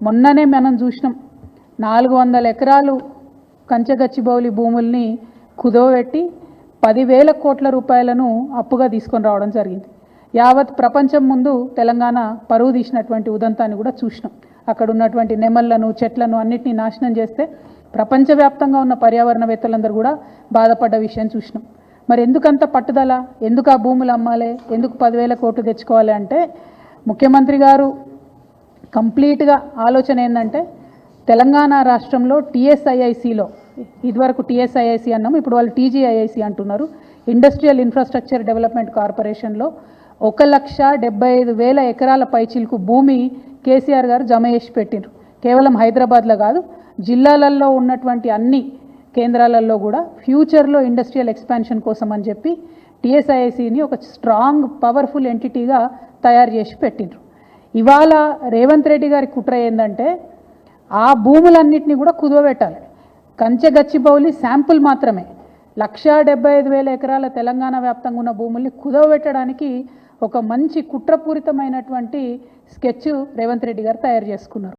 మొన్ననే మనం చూసినాం 400 ఎకరాలు కంచగచ్చిబౌలి భూముల్ని కుదవబెట్టి 10,000 కోట్ల రూపాయలను అప్పుగా తీసుకొని రావడం జరిగింది. యావత్ ప్రపంచం ముందు తెలంగాణ పరువు తీసినటువంటి ఉదంతాన్ని కూడా చూసినాం. అక్కడ ఉన్నటువంటి నెమళ్లను చెట్లను అన్నిటినీ నాశనం చేస్తే ప్రపంచవ్యాప్తంగా ఉన్న పర్యావరణవేత్తలందరూ కూడా బాధపడ్డ విషయం చూసినాం. మరి ఎందుకంత పట్టుదల, ఎందుకు ఆ భూములు అమ్మాలి, ఎందుకు 10,000 కోట్లు తెచ్చుకోవాలి అంటే ముఖ్యమంత్రి గారు కంప్లీట్గా ఆలోచన ఏంటంటే తెలంగాణ రాష్ట్రంలో టీఎస్ఐఐసిలో, ఇదివరకు టీఎస్ఐఐసి అన్నాము, ఇప్పుడు వాళ్ళు టీజీఐఐసి అంటున్నారు, ఇండస్ట్రియల్ ఇన్ఫ్రాస్ట్రక్చర్ డెవలప్మెంట్ కార్పొరేషన్లో 1,75,000 ఎకరాల పైచిలకు భూమి కేసీఆర్ గారు జమ చేసి పెట్టిండ్రు. కేవలం హైదరాబాద్లో కాదు, జిల్లాలలో ఉన్నటువంటి అన్ని కేంద్రాలలో కూడా ఫ్యూచర్లో ఇండస్ట్రియల్ ఎక్స్పాన్షన్ కోసం అని చెప్పి టీఎస్ఐఐసిని ఒక స్ట్రాంగ్ పవర్ఫుల్ ఎంటిటీగా తయారు చేసి పెట్టిండ్రు. ఇవాళ రేవంత్ రెడ్డి గారి కుట్ర ఏంటంటే ఆ భూములన్నింటినీ కూడా కుదవబెట్టాలి. కంచగచ్చిబౌలి శాంపుల్ మాత్రమే 1,75,000 ఎకరాల తెలంగాణ వ్యాప్తంగా ఉన్న భూముల్ని కుదవబెట్టడానికి ఒక మంచి కుట్రపూరితమైనటువంటి స్కెచ్ రేవంత్ రెడ్డి గారు తయారు చేసుకున్నారు.